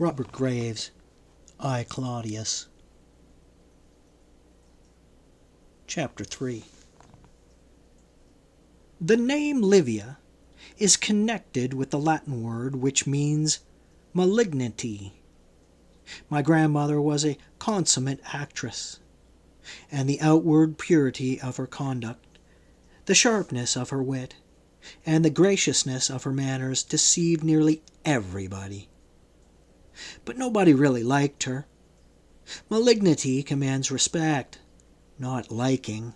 Robert Graves, I, Claudius. Chapter 3. The name Livia is connected with the Latin word which means malignity. My grandmother was a consummate actress, and the outward purity of her conduct, the sharpness of her wit, and the graciousness of her manners deceived nearly everybody. But nobody really liked her. Malignity commands respect, not liking.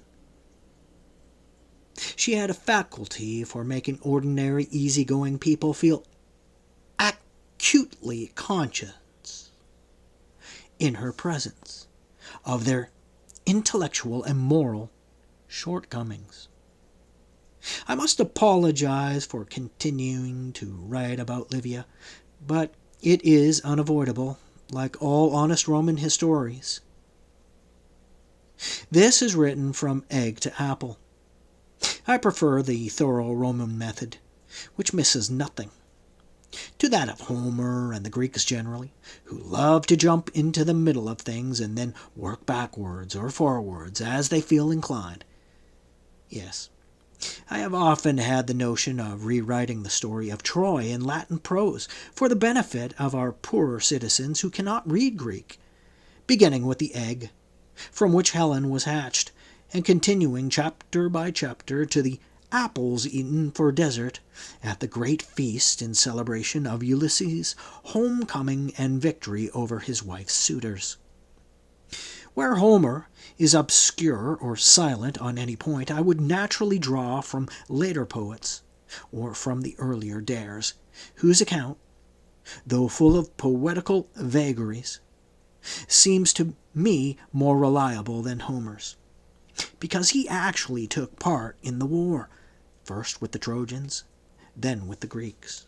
She had a faculty for making ordinary, easygoing people feel acutely conscious, in her presence, of their intellectual and moral shortcomings. I must apologize for continuing to write about Livia, but it is unavoidable, like all honest Roman histories. This is written from egg to apple. I prefer the thorough Roman method, which misses nothing, to that of Homer and the Greeks generally, who love to jump into the middle of things and then work backwards or forwards as they feel inclined. Yes, I have often had the notion of rewriting the story of Troy in Latin prose for the benefit of our poorer citizens who cannot read Greek, beginning with the egg, from which Helen was hatched, and continuing chapter by chapter to the apples eaten for dessert at the great feast in celebration of Ulysses' homecoming and victory over his wife's suitors. Where Homer is obscure or silent on any point, I would naturally draw from later poets, or from the earlier dares, whose account, though full of poetical vagaries, seems to me more reliable than Homer's, because he actually took part in the war, first with the Trojans, then with the Greeks.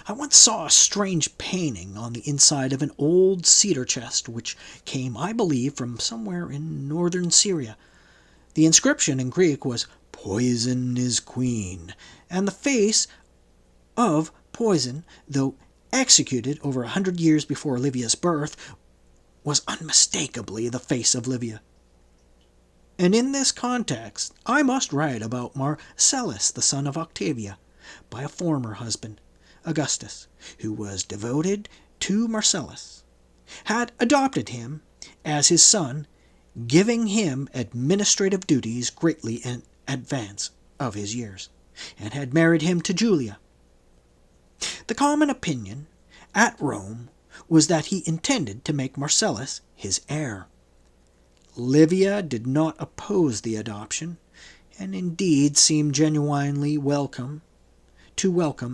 I once saw a strange painting on the inside of an old cedar chest which came, I believe, from somewhere in northern Syria. The inscription in Greek was "Poison is Queen," and the face of Poison, though executed over 100 years before Livia's birth, was unmistakably the face of Livia. And in this context I must write about Marcellus, the son of Octavia, by a former husband, Augustus, who was devoted to Marcellus, had adopted him as his son, giving him administrative duties greatly in advance of his years, and had married him to Julia. The common opinion at Rome was that he intended to make Marcellus his heir. Livia did not oppose the adoption, and indeed seemed genuinely welcome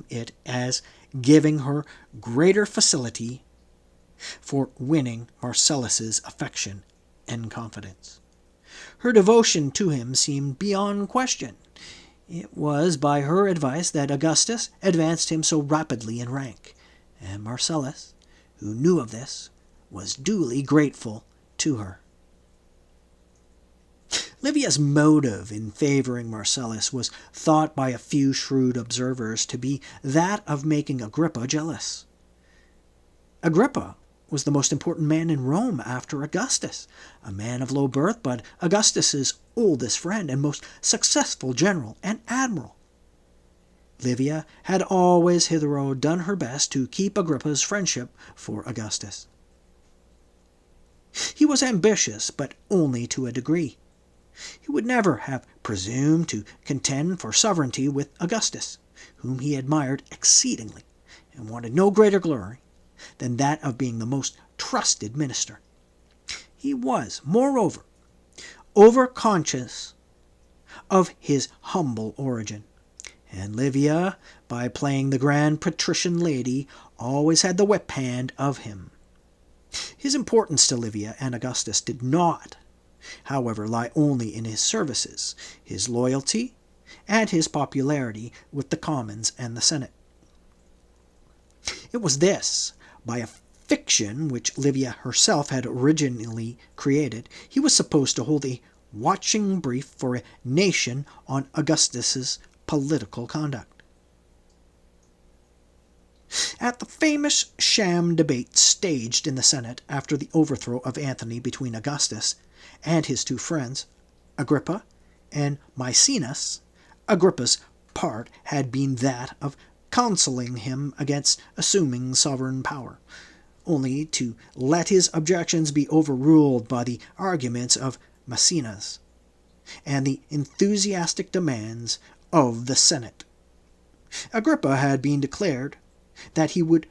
it as giving her greater facility for winning Marcellus's affection and confidence. Her devotion to him seemed beyond question. It was by her advice that Augustus advanced him so rapidly in rank, and Marcellus, who knew of this, was duly grateful to her. Livia's motive in favoring Marcellus was thought by a few shrewd observers to be that of making Agrippa jealous. Agrippa was the most important man in Rome after Augustus, a man of low birth, but Augustus's oldest friend and most successful general and admiral. Livia had always hitherto done her best to keep Agrippa's friendship for Augustus. He was ambitious, but only to a degree. He would never have presumed to contend for sovereignty with Augustus, whom he admired exceedingly, and wanted no greater glory than that of being the most trusted minister. He was, moreover, over-conscious of his humble origin, and Livia, by playing the grand patrician lady, always had the whip hand of him. His importance to Livia and Augustus did not, however, lie only in his services, his loyalty, and his popularity with the commons and the Senate. It was this, by a fiction which Livia herself had originally created, he was supposed to hold a watching brief for a nation on Augustus's political conduct. At the famous sham debate staged in the Senate after the overthrow of Antony between Augustus and his two friends, Agrippa and Maecenas, Agrippa's part had been that of counseling him against assuming sovereign power, only to let his objections be overruled by the arguments of Maecenas and the enthusiastic demands of the Senate. Agrippa had been declared that he would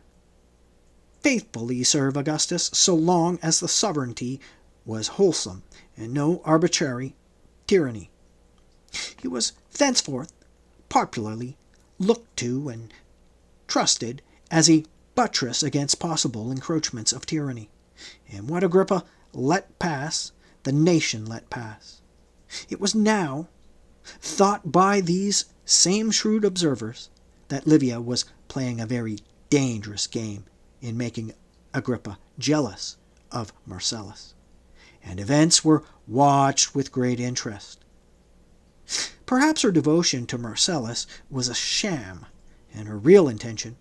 faithfully serve Augustus so long as the sovereignty was wholesome and no arbitrary tyranny. He was thenceforth popularly looked to and trusted as a buttress against possible encroachments of tyranny, and what Agrippa let pass, the nation let pass. It was now thought by these same shrewd observers that Livia was playing a very dangerous game in making Agrippa jealous of Marcellus, and events were watched with great interest. Perhaps her devotion to Marcellus was a sham, and her real intention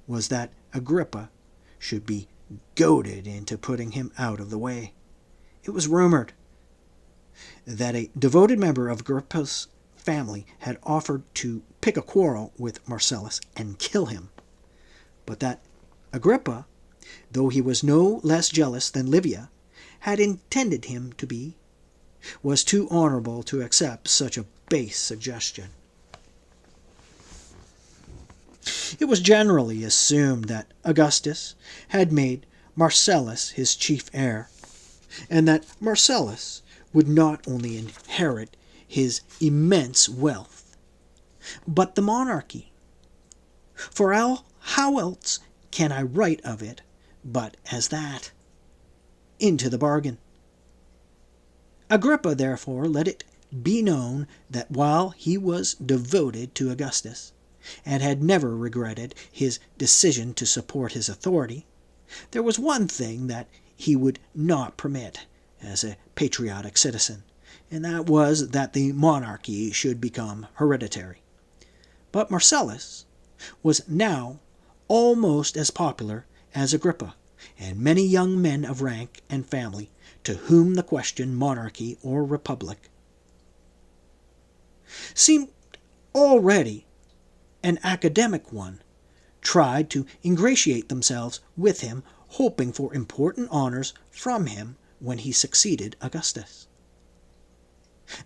was that Agrippa should be goaded into putting him out of the way. It was rumored that a devoted member of Agrippa's family had offered to pick a quarrel with Marcellus and kill him, but that Agrippa, though he was no less jealous than Livia had intended him to be, was too honorable to accept such a base suggestion. It was generally assumed that Augustus had made Marcellus his chief heir, and that Marcellus would not only inherit his immense wealth, but the monarchy. For how else can I write of it but as that, into the bargain? Agrippa, therefore, let it be known that while he was devoted to Augustus, and had never regretted his decision to support his authority, there was one thing that he would not permit as a patriotic citizen, and that was that the monarchy should become hereditary. But Marcellus was now almost as popular as Agrippa, and many young men of rank and family, to whom the question, monarchy or republic, seemed already an academic one, tried to ingratiate themselves with him, hoping for important honors from him when he succeeded Augustus.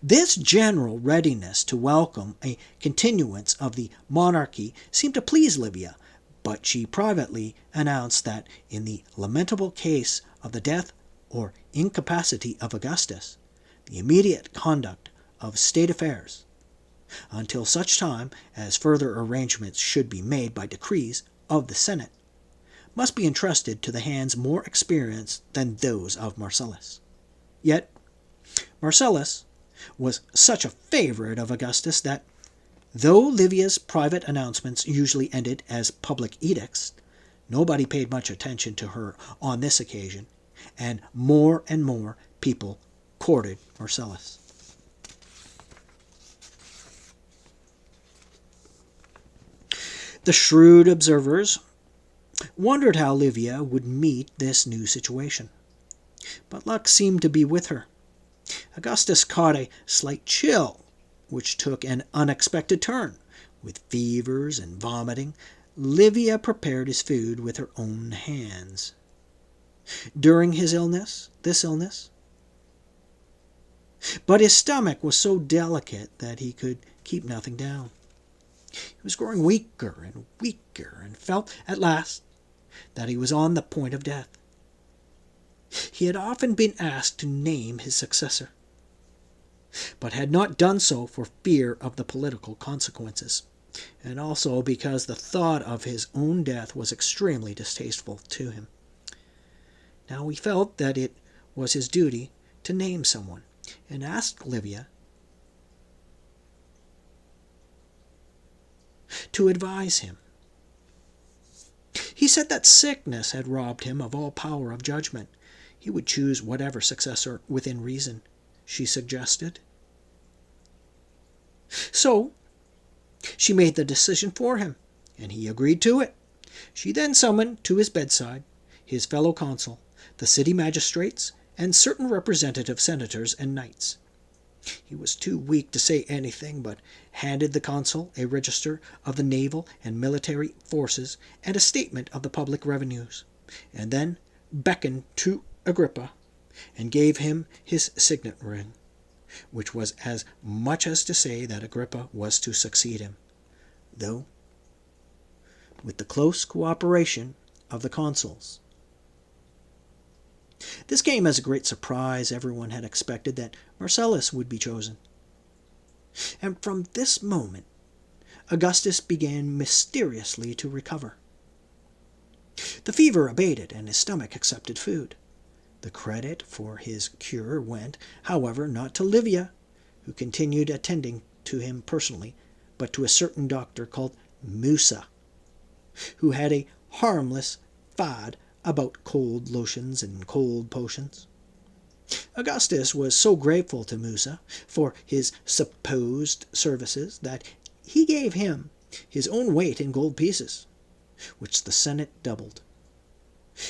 This general readiness to welcome a continuance of the monarchy seemed to please Livia, but she privately announced that in the lamentable case of the death or incapacity of Augustus, the immediate conduct of state affairs, until such time as further arrangements should be made by decrees of the Senate, must be entrusted to the hands more experienced than those of Marcellus. Yet Marcellus was such a favorite of Augustus that, though Livia's private announcements usually ended as public edicts, nobody paid much attention to her on this occasion, and more people courted Marcellus. The shrewd observers wondered how Livia would meet this new situation, but luck seemed to be with her. Augustus caught a slight chill, which took an unexpected turn. With fevers and vomiting, Livia prepared his food with her own hands. During this illness, but his stomach was so delicate that he could keep nothing down. He was growing weaker and weaker, and felt at last that he was on the point of death. He had often been asked to name his successor, but had not done so for fear of the political consequences, and also because the thought of his own death was extremely distasteful to him. Now he felt that it was his duty to name someone, and asked Livia to advise him. He said that sickness had robbed him of all power of judgment. He would choose whatever successor within reason, she suggested. So she made the decision for him, and he agreed to it. She then summoned to his bedside his fellow consul, the city magistrates, and certain representative senators and knights. He was too weak to say anything, but handed the consul a register of the naval and military forces and a statement of the public revenues, and then beckoned to Agrippa and gave him his signet ring, which was as much as to say that Agrippa was to succeed him, though with the close cooperation of the consuls. This came as a great surprise. Everyone had expected that Marcellus would be chosen. And from this moment, Augustus began mysteriously to recover. The fever abated, and his stomach accepted food. The credit for his cure went, however, not to Livia, who continued attending to him personally, but to a certain doctor called Musa, who had a harmless fad about cold lotions and cold potions. Augustus was so grateful to Musa for his supposed services that he gave him his own weight in gold pieces, which the Senate doubled.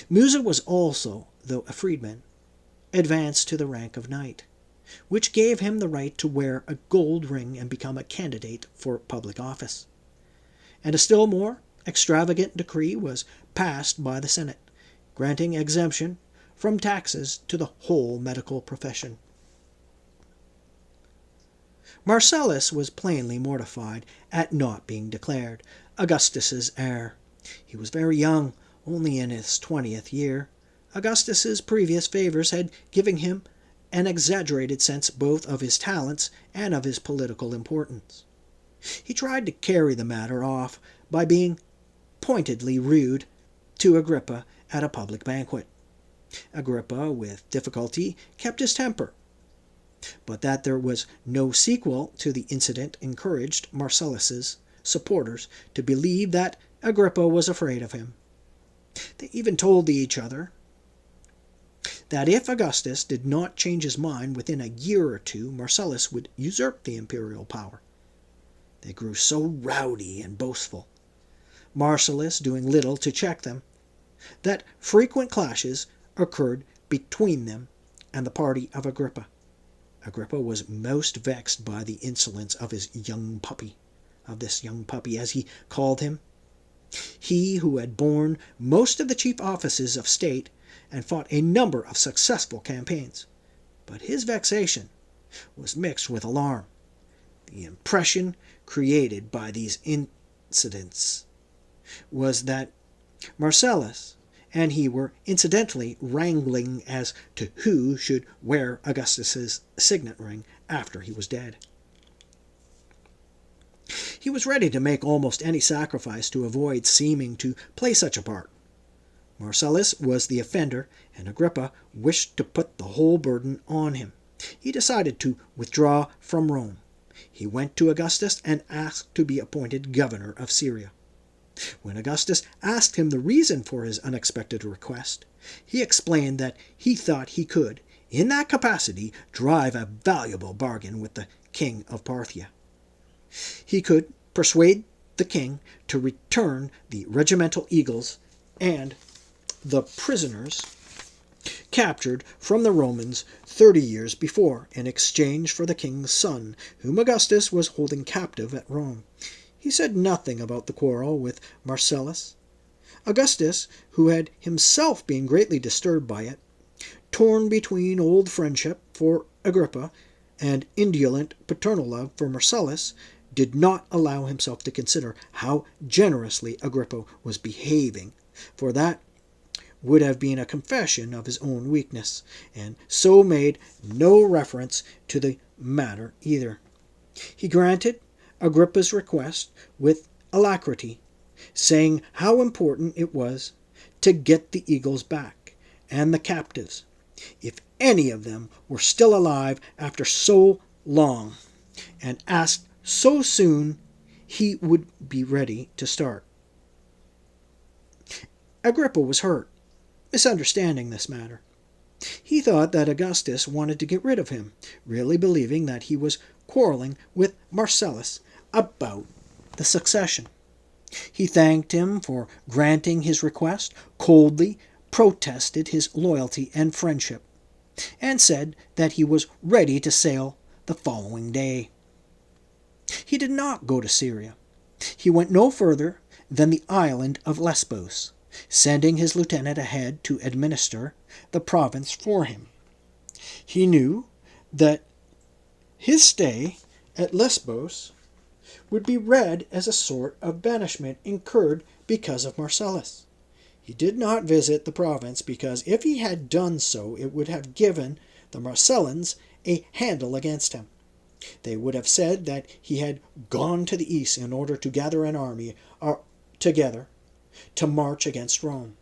Musa was also, though a freedman, advanced to the rank of knight, which gave him the right to wear a gold ring and become a candidate for public office. And a still more extravagant decree was passed by the Senate, granting exemption from taxes to the whole medical profession. Marcellus was plainly mortified at not being declared Augustus's heir. He was very young, only in his 20th year. Augustus's previous favors had given him an exaggerated sense both of his talents and of his political importance. He tried to carry the matter off by being pointedly rude to Agrippa at a public banquet. Agrippa, with difficulty, kept his temper, but that there was no sequel to the incident encouraged Marcellus's supporters to believe that Agrippa was afraid of him. They even told each other that if Augustus did not change his mind within a year or two, Marcellus would usurp the imperial power. They grew so rowdy and boastful, Marcellus doing little to check them, that frequent clashes occurred between them and the party of Agrippa. Agrippa was most vexed by the insolence of this young puppy, as he called him. He who had borne most of the chief offices of state and fought a number of successful campaigns. But his vexation was mixed with alarm. The impression created by these incidents was that Marcellus and he were incidentally wrangling as to who should wear Augustus's signet ring after he was dead. He was ready to make almost any sacrifice to avoid seeming to play such a part. Marcellus was the offender, and Agrippa wished to put the whole burden on him. He decided to withdraw from Rome. He went to Augustus and asked to be appointed governor of Syria. When Augustus asked him the reason for his unexpected request, he explained that he thought he could, in that capacity, drive a valuable bargain with the king of Parthia. He could persuade the king to return the regimental eagles and the prisoners captured from the Romans 30 years before in exchange for the king's son, whom Augustus was holding captive at Rome. He said nothing about the quarrel with Marcellus. Augustus, who had himself been greatly disturbed by it, torn between old friendship for Agrippa and indolent paternal love for Marcellus, did not allow himself to consider how generously Agrippa was behaving, for that would have been a confession of his own weakness, and so made no reference to the matter either. He granted Agrippa's request with alacrity, saying how important it was to get the eagles back and the captives, if any of them were still alive after so long, and asked so soon he would be ready to start. Agrippa was hurt, misunderstanding this matter. He thought that Augustus wanted to get rid of him, really believing that he was quarreling with Marcellus about the succession. He thanked him for granting his request, coldly protested his loyalty and friendship, and said that he was ready to sail the following day. He did not go to Syria. He went no further than the island of Lesbos, sending his lieutenant ahead to administer the province for him. He knew that his stay at Lesbos would be read as a sort of banishment incurred because of Marcellus. He did not visit the province because if he had done so, it would have given the Marcellans a handle against him. They would have said that he had gone to the east in order to gather an army together to march against Rome.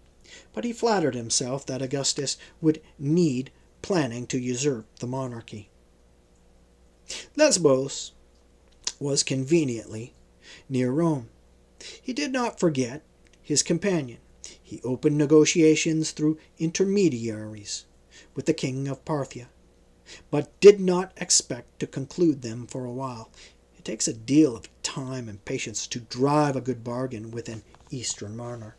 But he flattered himself that Augustus would need planning to usurp the monarchy. Lesbos was conveniently near Rome. He did not forget his companion. He opened negotiations through intermediaries with the king of Parthia, but did not expect to conclude them for a while. It takes a deal of time and patience to drive a good bargain with an Eastern monarch.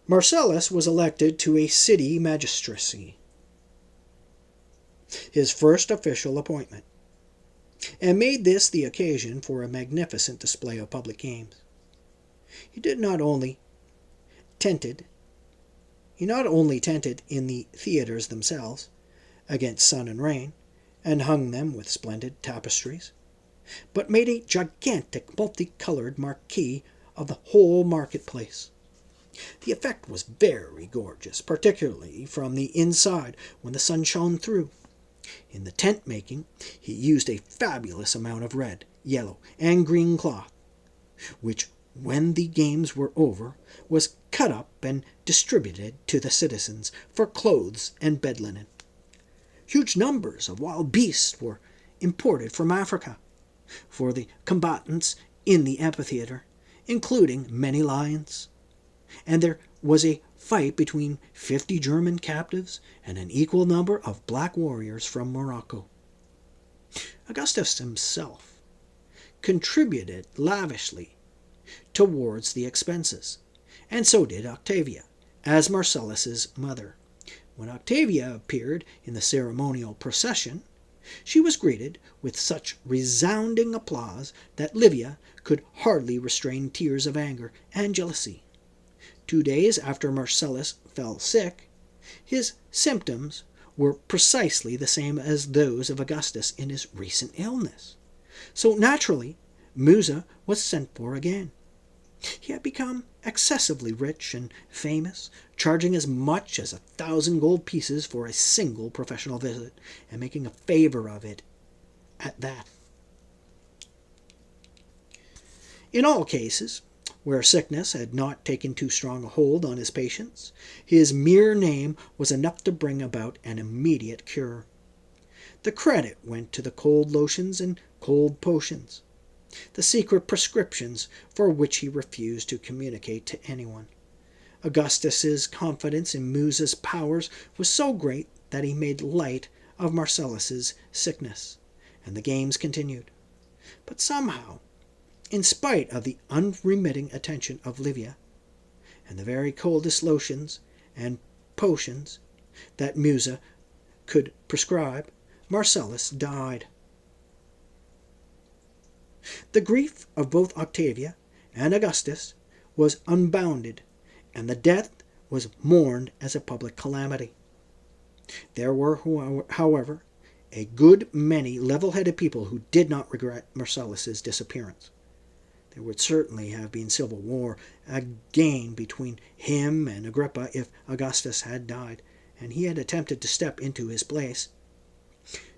Marcellus was elected to a city magistracy, his first official appointment, and made this the occasion for a magnificent display of public games. He not only tented in the theatres themselves against sun and rain, and hung them with splendid tapestries, but made a gigantic multicolored marquee of the whole marketplace. The effect was very gorgeous, particularly from the inside when the sun shone through. In the tent making he used a fabulous amount of red, yellow, and green cloth, which, when the games were over, was cut up and distributed to the citizens for clothes and bed linen. Huge numbers of wild beasts were imported from Africa for the combatants in the amphitheatre, including many lions, and there was a fight between 50 German captives and an equal number of black warriors from Morocco. Augustus himself contributed lavishly towards the expenses, and so did Octavia, as Marcellus's mother. When Octavia appeared in the ceremonial procession, she was greeted with such resounding applause that Livia could hardly restrain tears of anger and jealousy. 2 days after Marcellus fell sick, his symptoms were precisely the same as those of Augustus in his recent illness. So naturally, Musa was sent for again. He had become excessively rich and famous, charging as much as 1,000 gold pieces for a single professional visit, and making a favor of it at that. In all cases where sickness had not taken too strong a hold on his patients, his mere name was enough to bring about an immediate cure. The credit went to the cold lotions and cold potions, the secret prescriptions for which he refused to communicate to anyone. Augustus's confidence in Musa's powers was so great that he made light of Marcellus's sickness, and the games continued. But somehow, in spite of the unremitting attention of Livia, and the very coldest lotions and potions that Musa could prescribe, Marcellus died. The grief of both Octavia and Augustus was unbounded, and the death was mourned as a public calamity. There were, however, a good many level-headed people who did not regret Marcellus's disappearance. There would certainly have been civil war again between him and Agrippa if Augustus had died, and he had attempted to step into his place.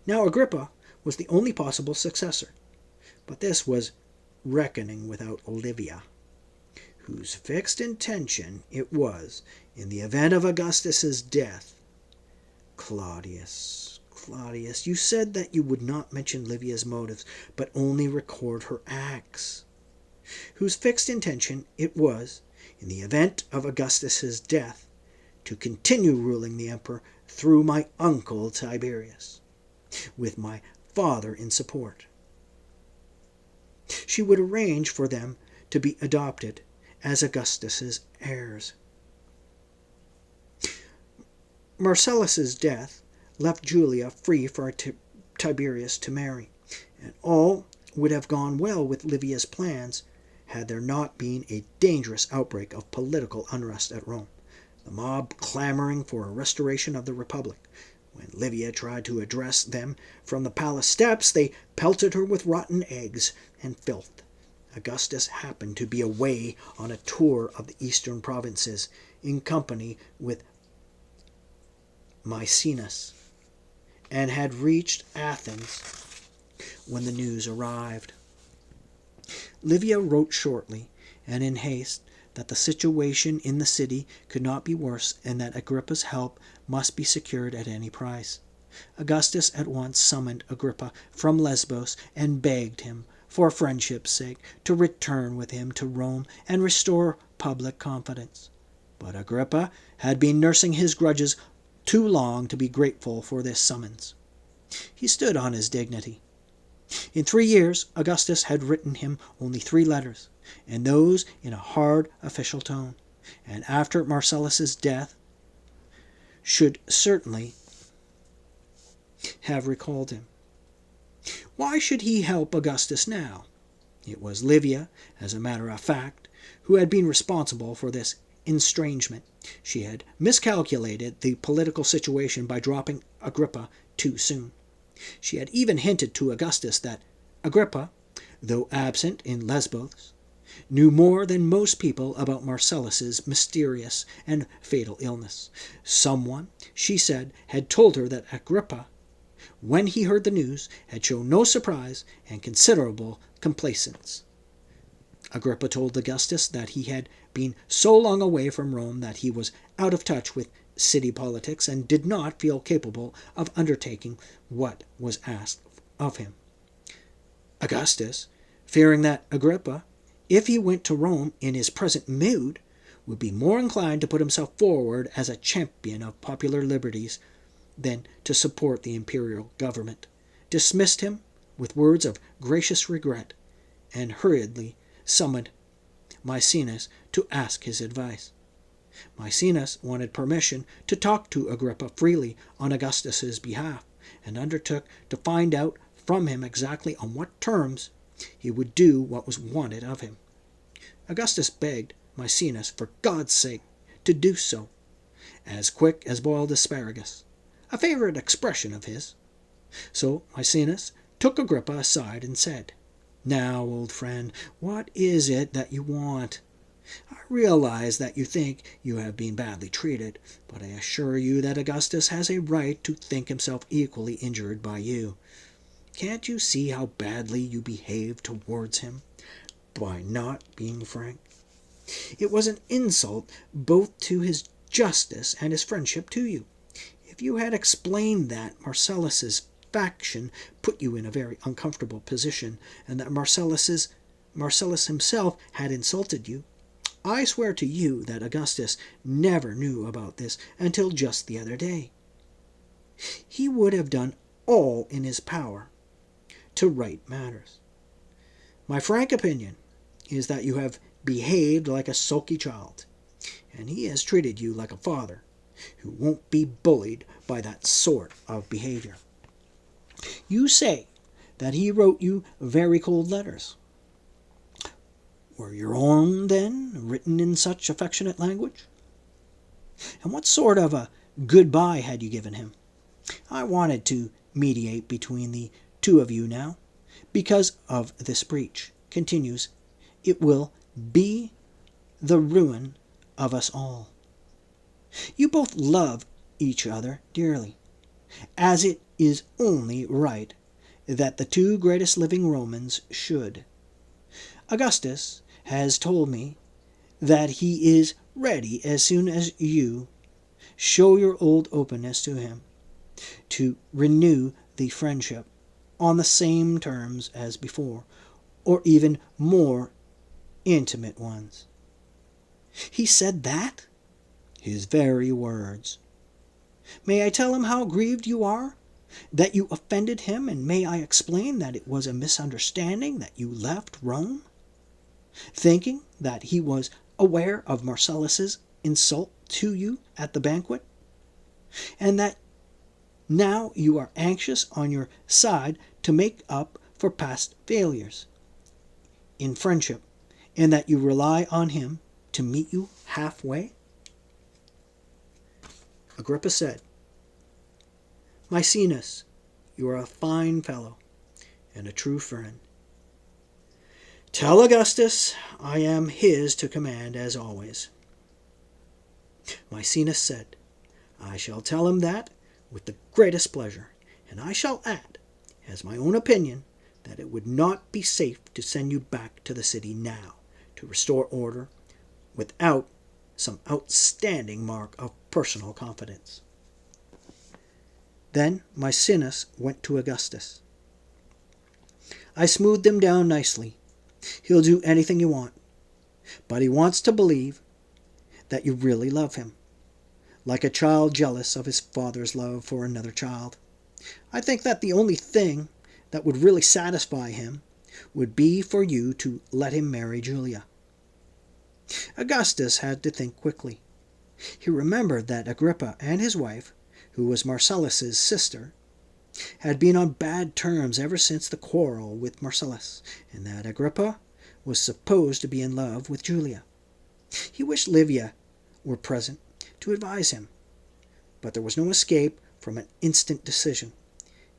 Now Agrippa was the only possible successor, but this was reckoning without Olivia, whose fixed intention it was, in the event of Augustus's death. Claudius, you said that you would not mention Livia's motives, but only record her acts. Whose fixed intention it was, in the event of Augustus's death, to continue ruling the emperor through my uncle Tiberius. with my father in support. She would arrange for them to be adopted as Augustus's heirs. Marcellus's death left Julia free for Tiberius to marry, and all would have gone well with Livia's plans had there not been a dangerous outbreak of political unrest at Rome, the mob clamoring for a restoration of the Republic. When Livia tried to address them from the palace steps, they pelted her with rotten eggs and filth. Augustus happened to be away on a tour of the eastern provinces in company with Maecenas, and had reached Athens when the news arrived. Livia wrote shortly and in haste that the situation in the city could not be worse and that Agrippa's help must be secured at any price. Augustus at once summoned Agrippa from Lesbos and begged him, for friendship's sake, to return with him to Rome and restore public confidence. But Agrippa had been nursing his grudges too long to be grateful for this summons. He stood on his dignity. In 3 years, Augustus had written him only 3 letters, and those in a hard official tone, and after Marcellus's death should certainly have recalled him. Why should he help Augustus now? It was Livia, as a matter of fact, who had been responsible for this estrangement. She had miscalculated the political situation by dropping Agrippa too soon. She had even hinted to Augustus that Agrippa, though absent in Lesbos, knew more than most people about Marcellus's mysterious and fatal illness. Someone, she said, had told her that Agrippa, when he heard the news, had shown no surprise and considerable complacence. Agrippa told Augustus that he had been so long away from Rome that he was out of touch with city politics and did not feel capable of undertaking what was asked of him. Augustus, fearing that Agrippa, if he went to Rome in his present mood, would be more inclined to put himself forward as a champion of popular liberties than to support the imperial government, dismissed him with words of gracious regret, and hurriedly summoned Maecenas to ask his advice. Maecenas wanted permission to talk to Agrippa freely on Augustus's behalf, and undertook to find out from him exactly on what terms he would do what was wanted of him. Augustus begged Maecenas, for God's sake, to do so, as quick as boiled asparagus, a favorite expression of his. So Maecenas took Agrippa aside and said, "Now, old friend, what is it that you want? I realize that you think you have been badly treated, but I assure you that Augustus has a right to think himself equally injured by you. Can't you see how badly you behaved towards him by not being frank? It was an insult both to his justice and his friendship to you. If you had explained that Marcellus's faction put you in a very uncomfortable position, and that Marcellus himself had insulted you, I swear to you that Augustus never knew about this until just the other day. He would have done all in his power to right matters. My frank opinion is that you have behaved like a sulky child, and he has treated you like a father who won't be bullied by that sort of behavior. You say that he wrote you very cold letters. Were your own, then, written in such affectionate language? And what sort of a goodbye had you given him? I wanted to mediate between the 2 of you now, because of this breach. Continues, it will be the ruin of us all. You both love each other dearly, as it is only right that the 2 greatest living Romans should. Augustus has told me that he is ready, as soon as you show your old openness to him, to renew the friendship on the same terms as before, or even more intimate ones. He said that? His very words. May I tell him how grieved you are? that you offended him, and may I explain that it was a misunderstanding that you left Rome, thinking that he was aware of Marcellus's insult to you at the banquet, and that now you are anxious on your side to make up for past failures in friendship, and that you rely on him to meet you halfway? Agrippa said, Maecenas, you are a fine fellow and a true friend. Tell Augustus I am his to command as always. Maecenas said, I shall tell him that with the greatest pleasure, and I shall add, as my own opinion, that it would not be safe to send you back to the city now to restore order without some outstanding mark of personal confidence. Then Maecenas went to Augustus. I smoothed him down nicely. He'll do anything you want, but he wants to believe that you really love him, like a child jealous of his father's love for another child. I think that the only thing that would really satisfy him would be for you to let him marry Julia. Augustus had to think quickly. He remembered that Agrippa and his wife, who was Marcellus's sister, had been on bad terms ever since the quarrel with Marcellus, and that Agrippa was supposed to be in love with Julia. He wished Livia were present to advise him, but there was no escape from an instant decision.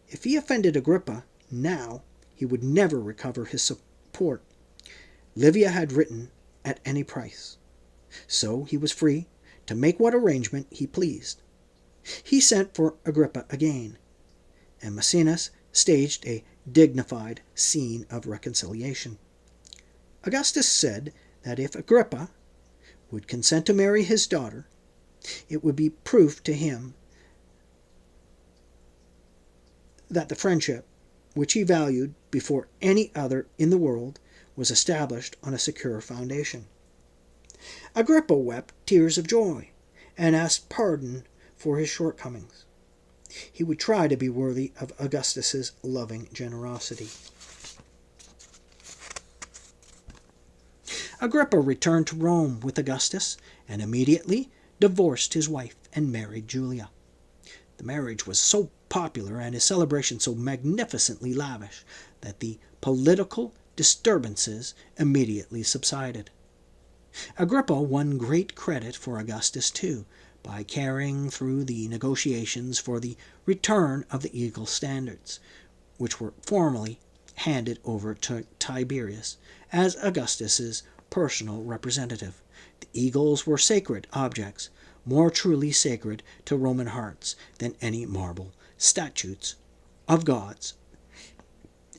If he offended Agrippa now, he would never recover his support. Livia had written at any price, so he was free to make what arrangement he pleased. He sent for Agrippa again, and Maecenas staged a dignified scene of reconciliation. Augustus said that if Agrippa would consent to marry his daughter, it would be proof to him that the friendship, which he valued before any other in the world, was established on a secure foundation. Agrippa wept tears of joy and asked pardon for his shortcomings. He would try to be worthy of Augustus's loving generosity. Agrippa returned to Rome with Augustus and immediately divorced his wife and married Julia. The marriage was so popular and his celebration so magnificently lavish that the political disturbances immediately subsided. Agrippa won great credit for Augustus, too, by carrying through the negotiations for the return of the Eagle standards, which were formally handed over to Tiberius as Augustus's personal representative. The eagles were sacred objects, more truly sacred to Roman hearts than any marble statues of gods.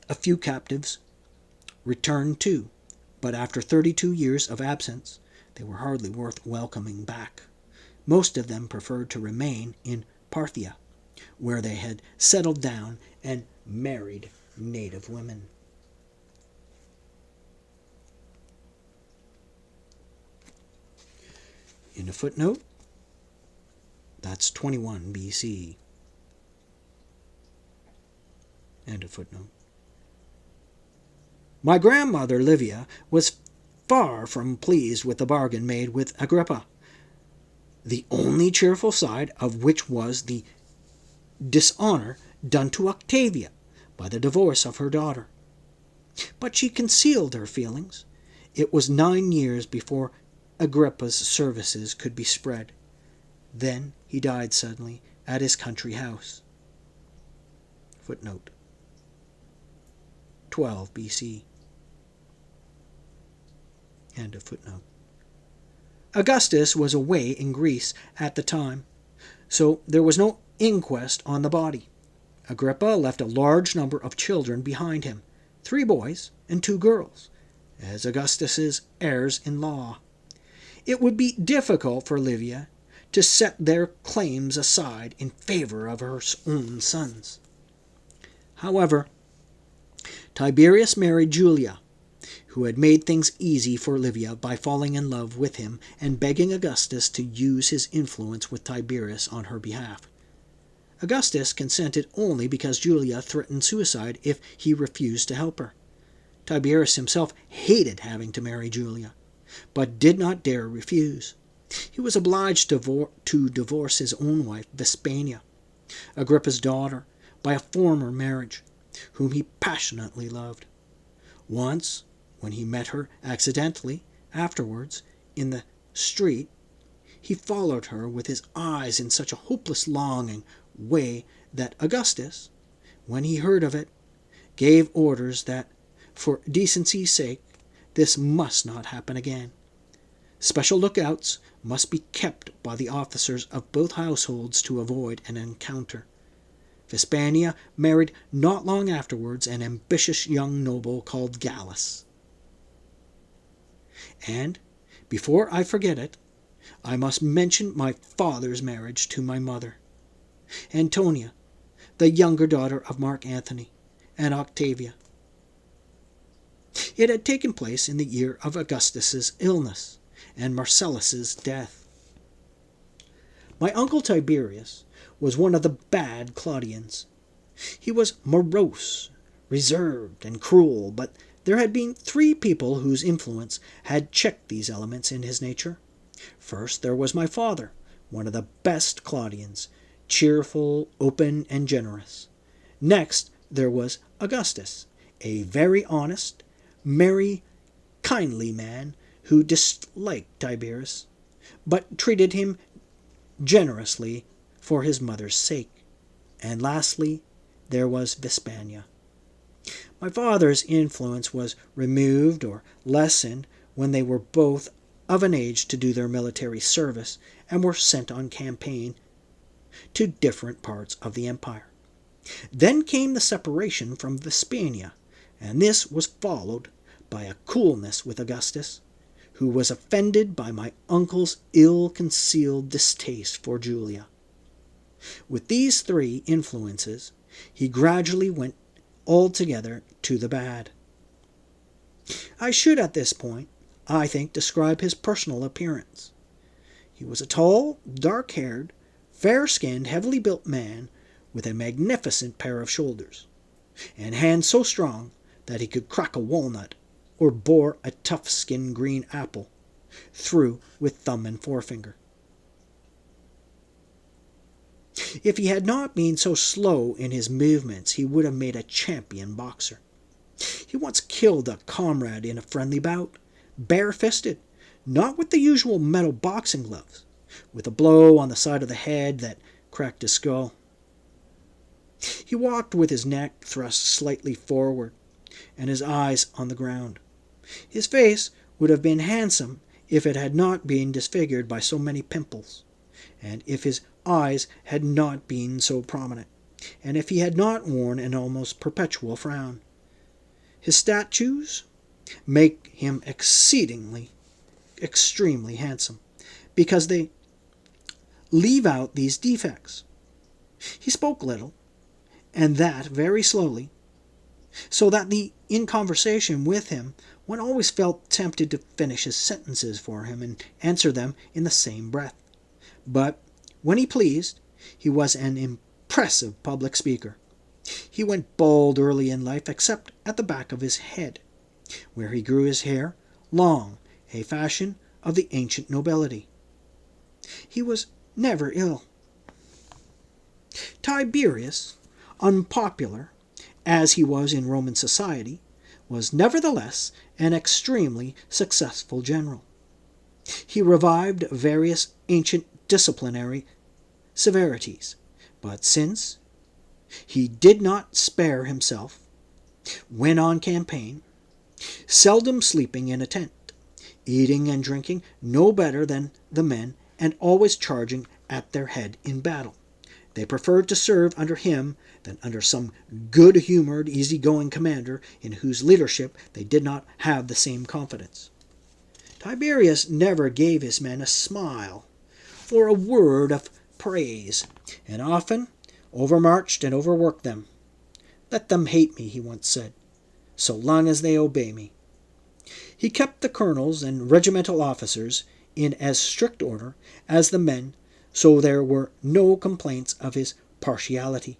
A few captives returned too, but after 32 years of absence, they were hardly worth welcoming back. Most of them preferred to remain in Parthia, where they had settled down and married native women. In a footnote, that's 21 BC. End of footnote. My grandmother Livia was far from pleased with the bargain made with Agrippa, the only cheerful side of which was the dishonor done to Octavia by the divorce of her daughter. But she concealed her feelings. It was 9 years before Agrippa's services could be spread. Then he died suddenly at his country house. Footnote 12 BC. End of footnote. Augustus was away in Greece at the time, so there was no inquest on the body. Agrippa left a large number of children behind him, 3 boys and 2 girls, as Augustus's heirs-in-law. It would be difficult for Livia to set their claims aside in favor of her own sons. However, Tiberius married Julia, who had made things easy for Livia by falling in love with him and begging Augustus to use his influence with Tiberius on her behalf. Augustus consented only because Julia threatened suicide if he refused to help her. Tiberius himself hated having to marry Julia, but did not dare refuse. He was obliged to divorce his own wife, Vespania, Agrippa's daughter, by a former marriage, whom he passionately loved. Once, when he met her accidentally, afterwards, in the street, he followed her with his eyes in such a hopeless longing way that Augustus, when he heard of it, gave orders that, for decency's sake, this must not happen again. Special lookouts must be kept by the officers of both households to avoid an encounter. Vespania married not long afterwards an ambitious young noble called Gallus. And, before I forget it, I must mention my father's marriage to my mother, Antonia, the younger daughter of Mark Antony and Octavia. It had taken place in the year of Augustus's illness and Marcellus's death. My uncle Tiberius was one of the bad Claudians. He was morose, reserved, and cruel, but there had been 3 people whose influence had checked these elements in his nature. First, there was my father, one of the best Claudians, cheerful, open, and generous. Next, there was Augustus, a very honest, merry, kindly man who disliked Tiberius, but treated him generously for his mother's sake. And lastly, there was Vespania. My father's influence was removed or lessened when they were both of an age to do their military service and were sent on campaign to different parts of the empire. Then came the separation from Vespania, and this was followed by a coolness with Augustus, who was offended by my uncle's ill-concealed distaste for Julia. With these 3 influences, he gradually went altogether to the bad. I should at this point, I think, describe his personal appearance. He was a tall, dark-haired, fair-skinned, heavily built man with a magnificent pair of shoulders, and hands so strong that he could crack a walnut or bore a tough-skinned green apple through with thumb and forefinger. If he had not been so slow in his movements, he would have made a champion boxer. He once killed a comrade in a friendly bout, bare-fisted, not with the usual metal boxing gloves, with a blow on the side of the head that cracked his skull. He walked with his neck thrust slightly forward and his eyes on the ground. His face would have been handsome if it had not been disfigured by so many pimples, and if his eyes had not been so prominent, and if he had not worn an almost perpetual frown. His statues make him extremely handsome, because they leave out these defects. He spoke little, and that very slowly, so that in conversation with him one always felt tempted to finish his sentences for him and answer them in the same breath. But when he pleased, he was an impressive public speaker. He went bald early in life, except at the back of his head, where he grew his hair long, a fashion of the ancient nobility. He was never ill. Tiberius, unpopular as he was in Roman society, was nevertheless an extremely successful general. He revived various ancient disciplinary severities, but since he did not spare himself when on campaign, seldom sleeping in a tent, eating and drinking no better than the men, and always charging at their head in battle, they preferred to serve under him than under some good-humored, easy-going commander in whose leadership they did not have the same confidence. Tiberius never gave his men a smile or a word of praise, and often overmarched and overworked them. "Let them hate me," he once said, "so long as they obey me." He kept the colonels and regimental officers in as strict order as the men, so there were no complaints of his partiality.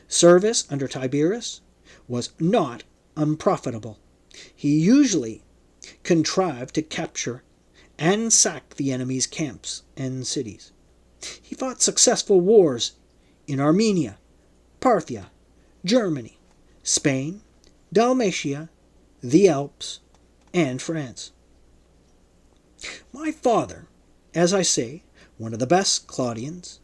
Service under Tiberius was not unprofitable. He usually contrived to capture and sack the enemy's camps and cities. He fought successful wars in Armenia, Parthia, Germany, Spain, Dalmatia, the Alps, and France. My father, as I say, one of the best Claudians,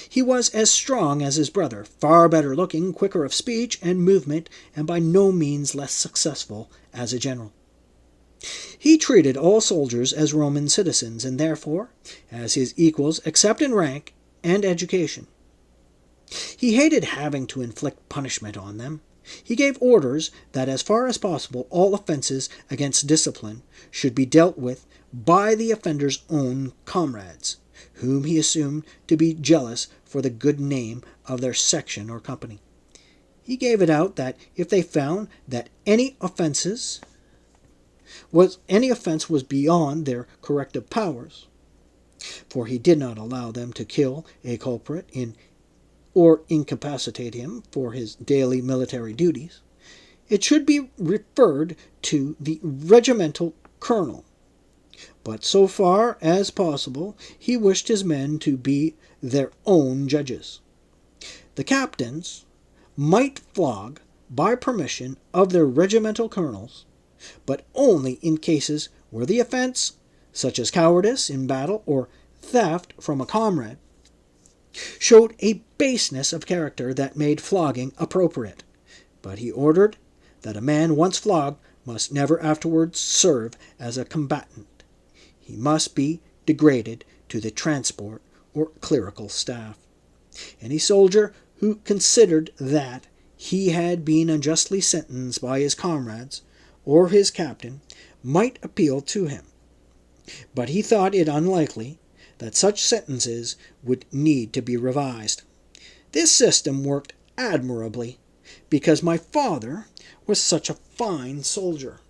he was as strong as his brother, far better looking, quicker of speech and movement, and by no means less successful as a general. He treated all soldiers as Roman citizens, and therefore as his equals except in rank and education. He hated having to inflict punishment on them. He gave orders that as far as possible all offenses against discipline should be dealt with by the offender's own comrades, whom he assumed to be jealous for the good name of their section or company. He gave it out that if they found that any offense was beyond their corrective powers, for he did not allow them to kill a culprit or incapacitate him for his daily military duties, it should be referred to the regimental colonel. But so far as possible, he wished his men to be their own judges. The captains might flog by permission of their regimental colonels, but only in cases where the offense, such as cowardice in battle or theft from a comrade, showed a baseness of character that made flogging appropriate. But he ordered that a man once flogged must never afterwards serve as a combatant. He must be degraded to the transport or clerical staff. Any soldier who considered that he had been unjustly sentenced by his comrades or his captain might appeal to him, but he thought it unlikely that such sentences would need to be revised. This system worked admirably because my father was such a fine soldier.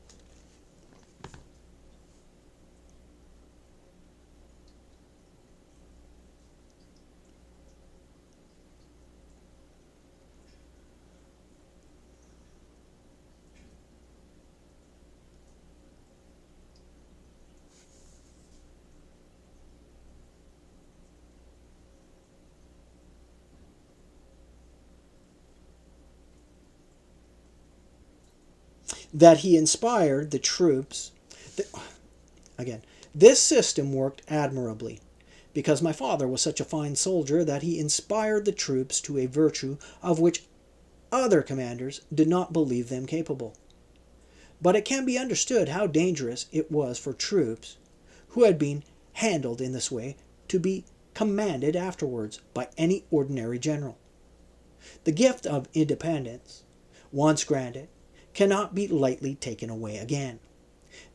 That he inspired the troops. This system worked admirably because my father was such a fine soldier that he inspired the troops to a virtue of which other commanders did not believe them capable. But it can be understood how dangerous it was for troops who had been handled in this way to be commanded afterwards by any ordinary general. The gift of independence, once granted, cannot be lightly taken away again.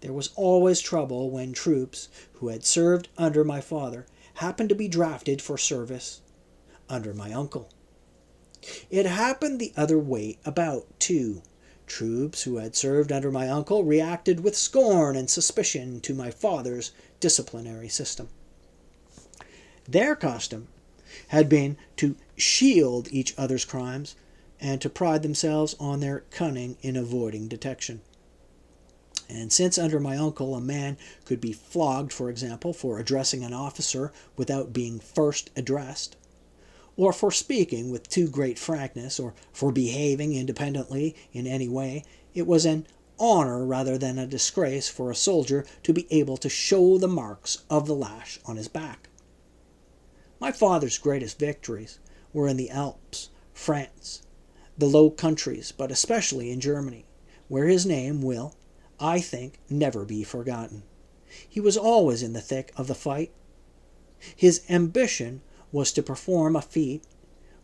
There was always trouble when troops who had served under my father happened to be drafted for service under my uncle. It happened the other way about, too. Troops who had served under my uncle reacted with scorn and suspicion to my father's disciplinary system. Their custom had been to shield each other's crimes and to pride themselves on their cunning in avoiding detection. And since under my uncle a man could be flogged, for example, for addressing an officer without being first addressed, or for speaking with too great frankness, or for behaving independently in any way, it was an honor rather than a disgrace for a soldier to be able to show the marks of the lash on his back. My father's greatest victories were in the Alps, France, the Low Countries, but especially in Germany, where his name will, I think, never be forgotten. He was always in the thick of the fight. His ambition was to perform a feat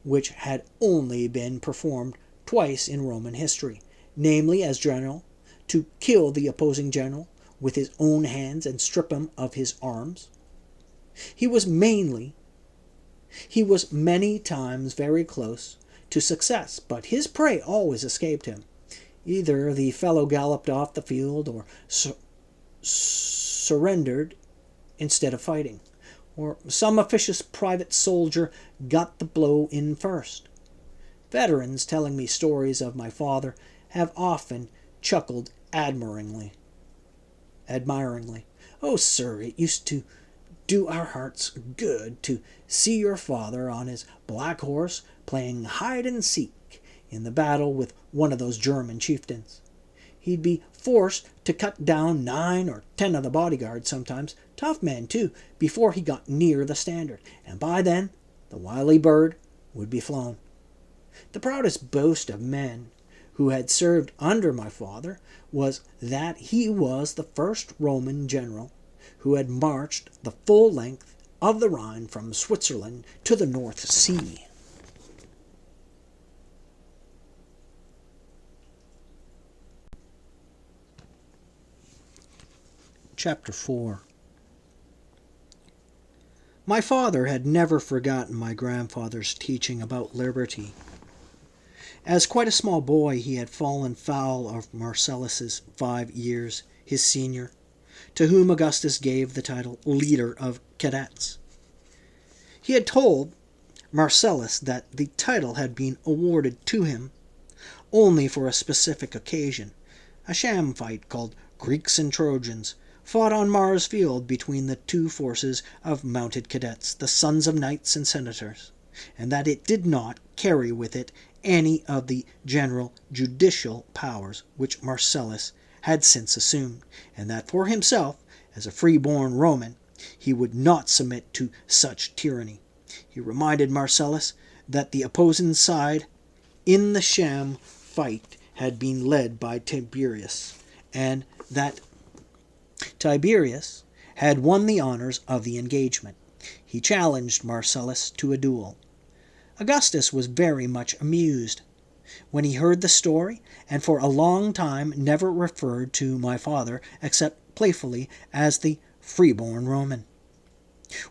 which had only been performed twice in Roman history, namely, as general, to kill the opposing general with his own hands and strip him of his arms. He was many times very close to success, but his prey always escaped him. Either the fellow galloped off the field or surrendered instead of fighting, or some officious private soldier got the blow in first. Veterans telling me stories of my father have often chuckled admiringly. "Oh, sir, it used to do our hearts good to see your father on his black horse playing hide and seek in the battle with one of those German chieftains. He'd be forced to cut down 9 or 10 of the bodyguards sometimes, tough men too, before he got near the standard, and by then the wily bird would be flown." The proudest boast of men who had served under my father was that he was the first Roman general who had marched the full length of the Rhine from Switzerland to the North Sea. Chapter 4. My father had never forgotten my grandfather's teaching about liberty. As quite a small boy, he had fallen foul of Marcellus's 5 years, his senior, to whom Augustus gave the title leader of cadets. He had told Marcellus that the title had been awarded to him only for a specific occasion, a sham fight called Greeks and Trojans, fought on Mars Field between the two forces of mounted cadets, the sons of knights and senators, and that it did not carry with it any of the general judicial powers which Marcellus had since assumed, and that for himself, as a free-born Roman, he would not submit to such tyranny. He reminded Marcellus that the opposing side in the sham fight had been led by Tiberius, and that Tiberius had won the honors of the engagement. He challenged Marcellus to a duel. Augustus was very much amused when he heard the story, and for a long time never referred to my father except playfully as the free-born Roman.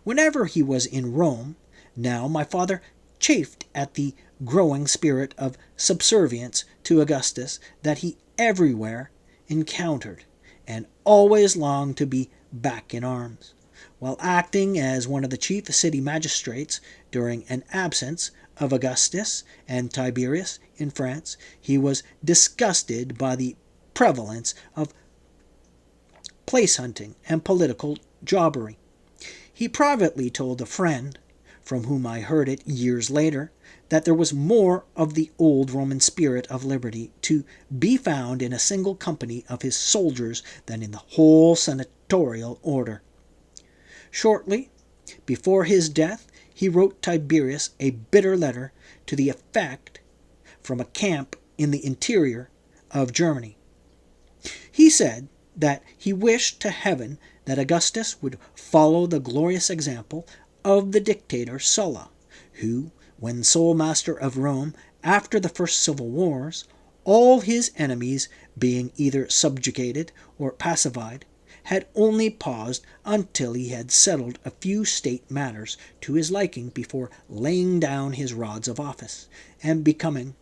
Whenever he was in Rome, now, my father chafed at the growing spirit of subservience to Augustus that he everywhere encountered, and always longed to be back in arms. While acting as one of the chief city magistrates during an absence of Augustus and Tiberius in France, he was disgusted by the prevalence of place hunting and political jobbery. He privately told a friend, from whom I heard it years later, that there was more of the old Roman spirit of liberty to be found in a single company of his soldiers than in the whole senatorial order. Shortly before his death, he wrote Tiberius a bitter letter to the effect from a camp in the interior of Germany. He said that he wished to heaven that Augustus would follow the glorious example of the dictator Sulla, who, when sole master of Rome after the first civil wars, all his enemies being either subjugated or pacified, had only paused until he had settled a few state matters to his liking before laying down his rods of office, and becoming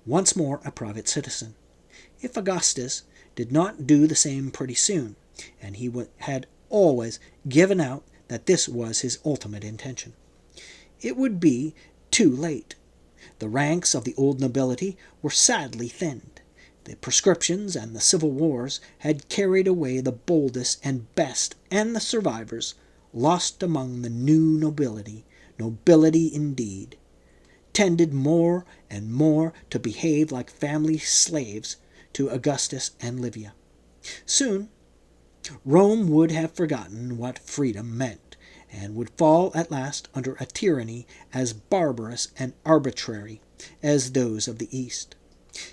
once more a private citizen. If Augustus did not do the same pretty soon, and he had always given out that this was his ultimate intention, it would be too late. The ranks of the old nobility were sadly thinned. The proscriptions and the civil wars had carried away the boldest and best, and the survivors, lost among the new nobility indeed, tended more and more to behave like family slaves to Augustus and Livia. Soon, Rome would have forgotten what freedom meant, and would fall at last under a tyranny as barbarous and arbitrary as those of the East.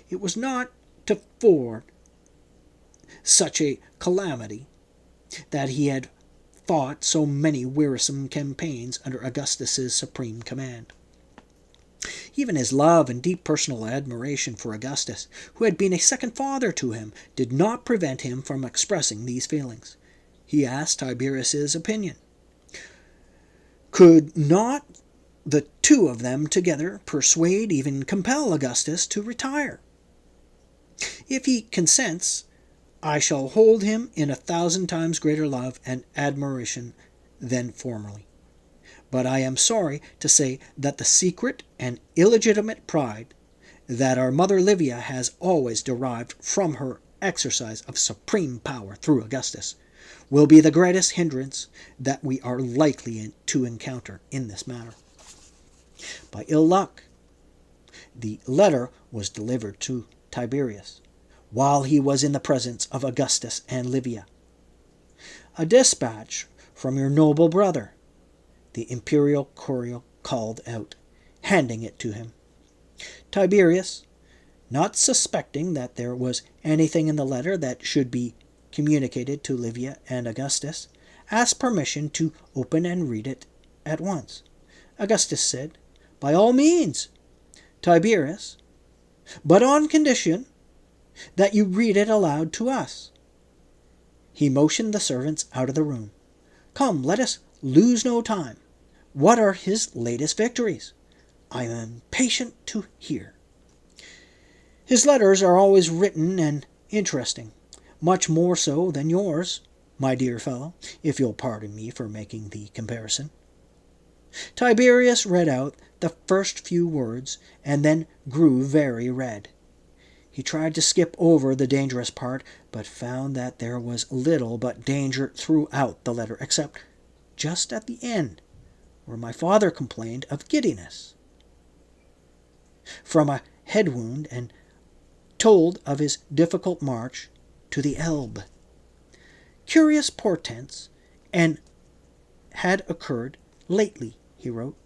It was not to forward such a calamity that he had fought so many wearisome campaigns under Augustus's supreme command. Even his love and deep personal admiration for Augustus, who had been a second father to him, did not prevent him from expressing these feelings. He asked Tiberius's opinion. Could not the two of them together persuade, even compel Augustus to retire? If he consents, I shall hold him in 1,000 times greater love and admiration than formerly. but I am sorry to say that the secret and illegitimate pride that our mother Livia has always derived from her exercise of supreme power through Augustus will be the greatest hindrance that we are likely to encounter in this matter. By ill luck, the letter was delivered to Tiberius while he was in the presence of Augustus and Livia. A dispatch from your noble brother, the imperial courier called out, handing it to him. Tiberius, not suspecting that there was anything in the letter that should be communicated to Livia and Augustus, asked permission to open and read it at once. Augustus said, "By all means, Tiberius, but on condition that you read it aloud to us." He motioned the servants out of the room. "Come, let us lose no time. What are his latest victories? I am impatient to hear." "His letters are always written and interesting, much more so than yours, my dear fellow, if you'll pardon me for making the comparison." Tiberius read out the first few words and then grew very red. He tried to skip over the dangerous part, but found that there was little but danger throughout the letter, except just at the end, where my father complained of giddiness from a head wound and told of his difficult march to the Elbe. Curious portents and had occurred lately, he wrote.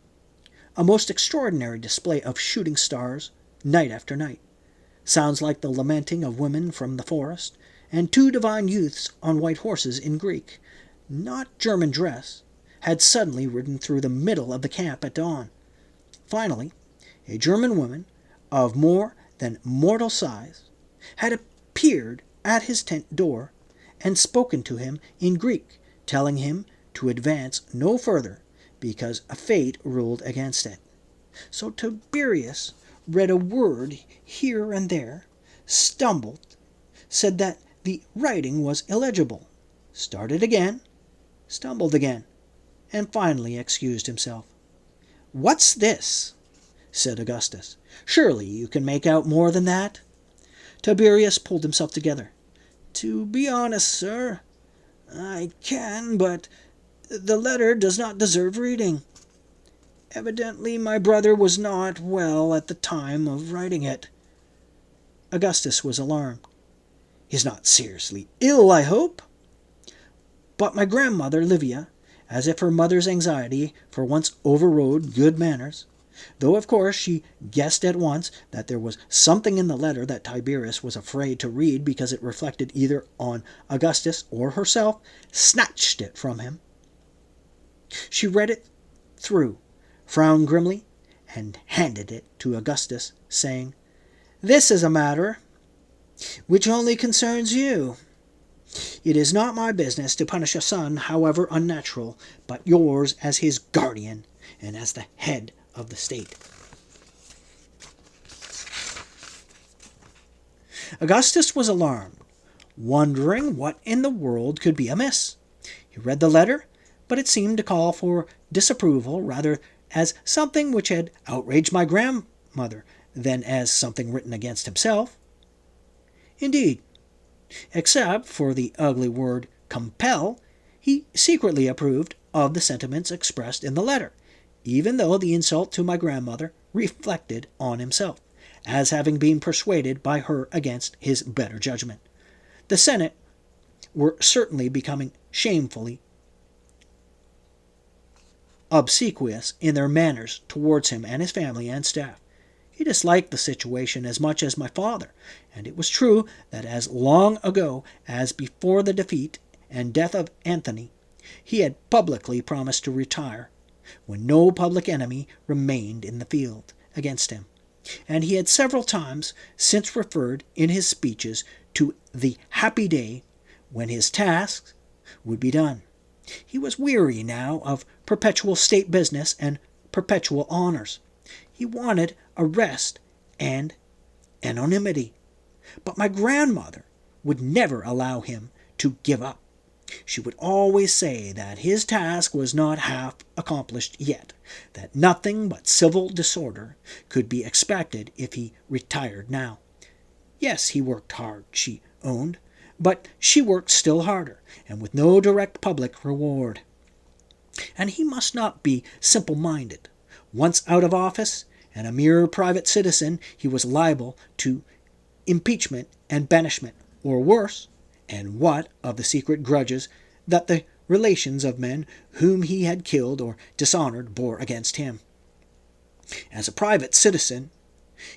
A most extraordinary display of shooting stars, night after night. Sounds like the lamenting of women from the forest, and 2 divine youths on white horses in Greek, not German dress, had suddenly ridden through the middle of the camp at dawn. Finally, a German woman of more than mortal size had appeared at his tent door and spoken to him in Greek, telling him to advance no further because a fate ruled against it. So Tiberius read a word here and there, stumbled, said that the writing was illegible, started again, stumbled again, and finally excused himself. "What's this?" said Augustus. "Surely you can make out more than that?" Tiberius pulled himself together. "To be honest, sir, I can, but the letter does not deserve reading. Evidently my brother was not well at the time of writing it." Augustus was alarmed. "He's not seriously ill, I hope?" But my grandmother Livia, as if her mother's anxiety for once overrode good manners, though of course she guessed at once that there was something in the letter that Tiberius was afraid to read because it reflected either on Augustus or herself, snatched it from him. She read it through, frowned grimly, and handed it to Augustus, saying, "This is a matter which only concerns you. It is not my business to punish a son, however unnatural, but yours as his guardian and as the head of the state." Augustus was alarmed, wondering what in the world could be amiss. He read the letter, but it seemed to call for disapproval rather as something which had outraged my grandmother than as something written against himself. Indeed, except for the ugly word compel, he secretly approved of the sentiments expressed in the letter, even though the insult to my grandmother reflected on himself, as having been persuaded by her against his better judgment. The Senate were certainly becoming shamefully obsequious in their manners towards him and his family and staff. He disliked the situation as much as my father, and it was true that as long ago as before the defeat and death of Antony, he had publicly promised to retire when no public enemy remained in the field against him, and he had several times since referred in his speeches to the happy day when his tasks would be done. He was weary now of perpetual state business and perpetual honors. He wanted a rest and anonymity. But my grandmother would never allow him to give up She would always say that his task was not half accomplished yet, that nothing but civil disorder could be expected if he retired now. Yes, he worked hard, she owned, but she worked still harder, and with no direct public reward. And he must not be simple-minded. Once out of office, and a mere private citizen, he was liable to impeachment and banishment, or worse, and what of the secret grudges that the relations of men whom he had killed or dishonored bore against him. As a private citizen,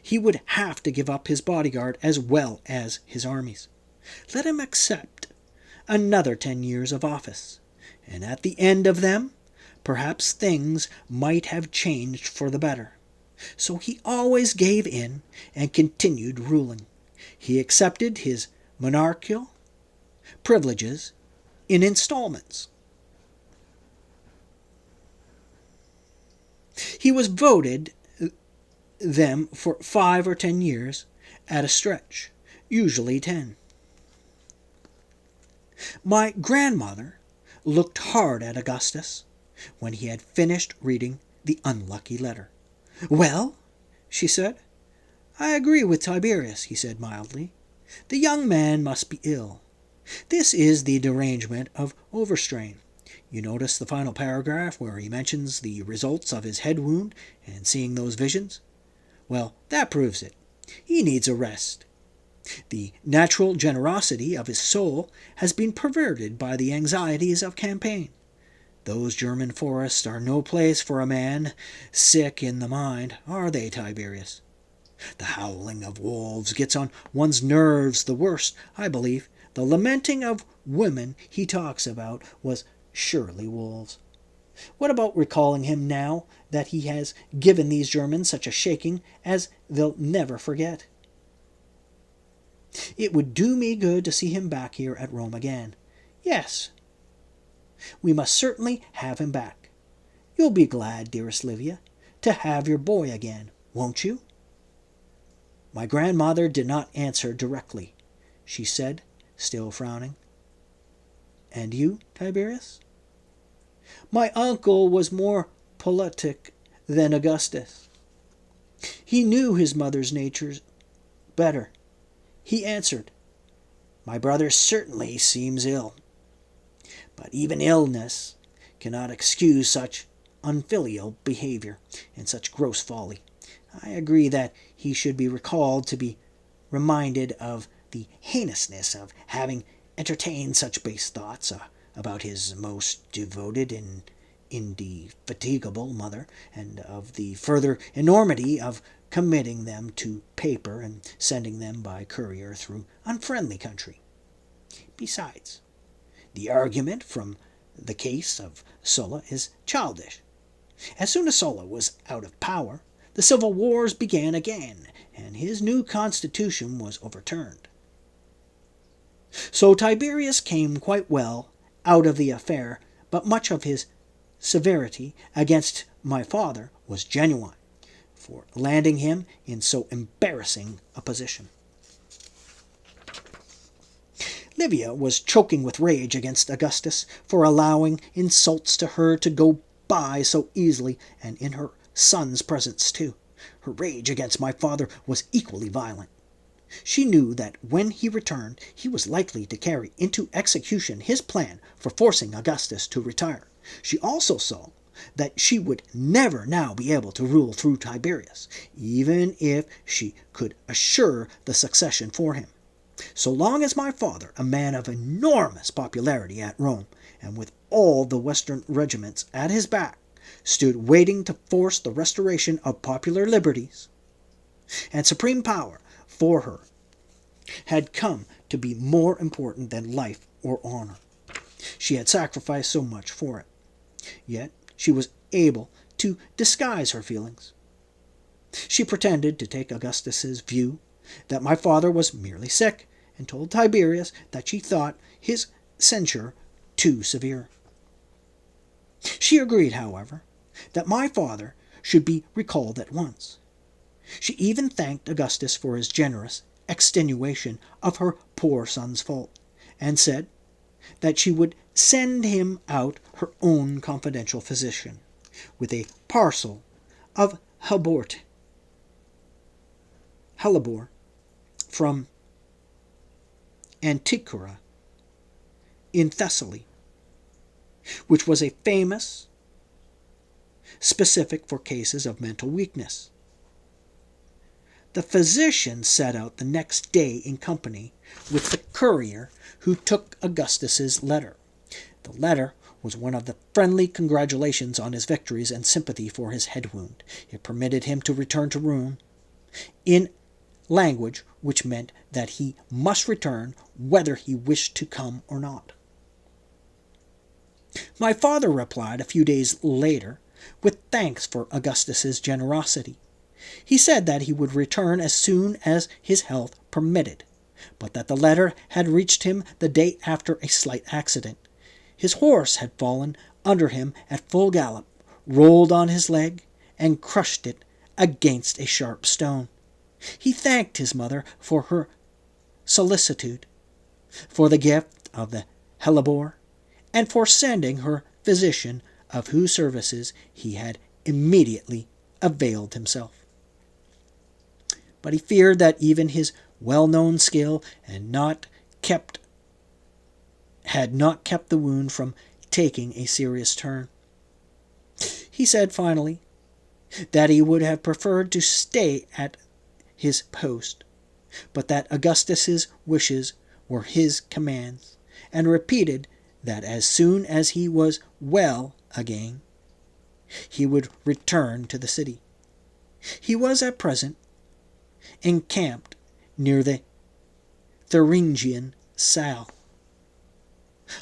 he would have to give up his bodyguard as well as his armies. Let him accept another 10 years of office, and at the end of them, perhaps things might have changed for the better. So he always gave in and continued ruling. He accepted his monarchical privileges in installments. He was voted them for 5 or 10 years at a stretch, usually 10. My grandmother looked hard at Augustus when he had finished reading the unlucky letter. "Well?" she said. "I agree with Tiberius," he said mildly. "The young man must be ill. This is the derangement of overstrain. You notice the final paragraph where he mentions the results of his head wound and seeing those visions? Well, that proves it. He needs a rest. The natural generosity of his soul has been perverted by the anxieties of campaign. Those German forests are no place for a man sick in the mind, are they, Tiberius? The howling of wolves gets on one's nerves the worst, I believe. The lamenting of women he talks about was surely wolves. What about recalling him now that he has given these Germans such a shaking as they'll never forget? It would do me good to see him back here at Rome again. Yes, we must certainly have him back. You'll be glad, dearest Livia, to have your boy again, won't you?" My grandmother did not answer directly. She said, still frowning, "And you, Tiberius?" My uncle was more politic than Augustus. He knew his mother's nature better. He answered, "My brother certainly seems ill. But even illness cannot excuse such unfilial behavior and such gross folly. I agree that he should be recalled to be reminded of the heinousness of having entertained such base thoughts about his most devoted and indefatigable mother, and of the further enormity of committing them to paper and sending them by courier through unfriendly country. Besides, the argument from the case of Sulla is childish. As soon as Sulla was out of power, the civil wars began again, and his new constitution was overturned. So Tiberius came quite well out of the affair, but much of his severity against my father was genuine, for landing him in so embarrassing a position. Livia was choking with rage against Augustus for allowing insults to her to go by so easily, and in her son's presence too. Her rage against my father was equally violent. She knew that when he returned, he was likely to carry into execution his plan for forcing Augustus to retire. She also saw that she would never now be able to rule through Tiberius, even if she could assure the succession for him. So long as my father, a man of enormous popularity at Rome, and with all the Western regiments at his back, stood waiting to force the restoration of popular liberties and supreme power for her, had come to be more important than life or honor. She had sacrificed so much for it. Yet she was able to disguise her feelings. She pretended to take Augustus's view that my father was merely sick, and told Tiberius that she thought his censure too severe. She agreed, however, that my father should be recalled at once. She even thanked Augustus for his generous extenuation of her poor son's fault, and said that she would send him out her own confidential physician with a parcel of hellebore from Anticyra in Thessaly, which was a famous specific for cases of mental weakness. The physician set out the next day in company with the courier who took Augustus's letter. The letter was one of the friendly congratulations on his victories and sympathy for his head wound. It permitted him to return to Rome in language which meant that he must return whether he wished to come or not. My father replied a few days later with thanks for Augustus's generosity. He said that he would return as soon as his health permitted, but that the letter had reached him the day after a slight accident. His horse had fallen under him at full gallop, rolled on his leg, and crushed it against a sharp stone. He thanked his mother for her solicitude, for the gift of the hellebore, and for sending her physician, of whose services he had immediately availed himself. But he feared that even his well-known skill had not kept the wound from taking a serious turn. He said finally that he would have preferred to stay at his post, but that Augustus's wishes were his commands, and repeated that as soon as he was well again, he would return to the city. He was at present encamped near the Thuringian Sal.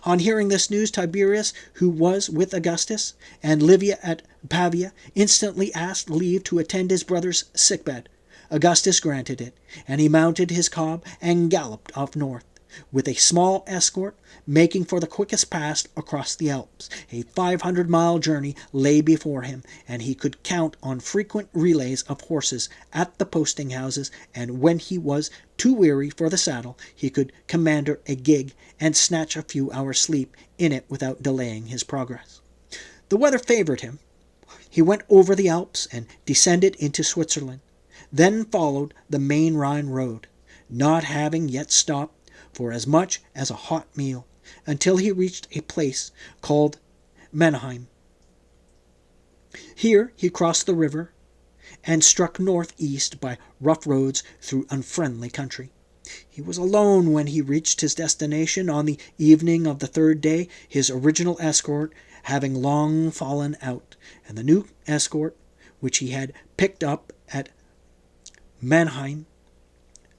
On hearing this news, Tiberius, who was with Augustus, and Livia at Pavia, instantly asked leave to attend his brother's sickbed. Augustus granted it, and he mounted his cob and galloped off north, with a small escort, making for the quickest pass across the Alps. A 500-mile journey lay before him, and he could count on frequent relays of horses at the posting-houses, and when he was too weary for the saddle, he could commander a gig and snatch a few hours' sleep in it without delaying his progress. The weather favored him. He went over the Alps and descended into Switzerland, then followed the main Rhine road, not having yet stopped for as much as a hot meal, until he reached a place called Mannheim. Here he crossed the river and struck northeast by rough roads through unfriendly country. He was alone when he reached his destination on the evening of the third day, his original escort having long fallen out, and the new escort, which he had picked up at Mannheim,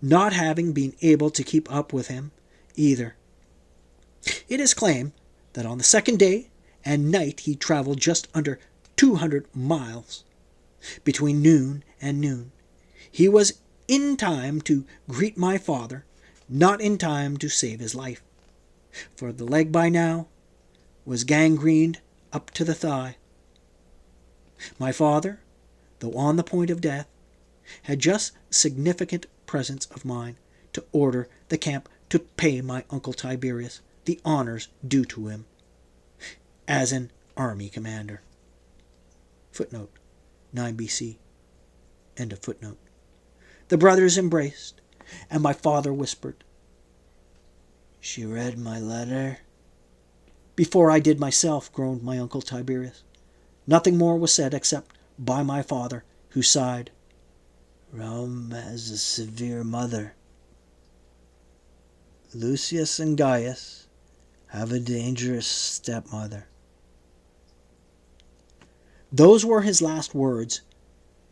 not having been able to keep up with him either. It is claimed that on the second day and night he traveled just under 200 miles. Between noon and noon, he was in time to greet my father, not in time to save his life, for the leg by now was gangrened up to the thigh. My father, though on the point of death, had just significant presence of mind to order the camp to pay my uncle Tiberius the honors due to him as an army commander. Footnote 9 BC. End of footnote. The brothers embraced, and my father whispered, "She read my letter?" "Before I did myself," groaned my uncle Tiberius. Nothing more was said except by my father, who sighed, "Rome has a severe mother. Lucius and Gaius have a dangerous stepmother." Those were his last words,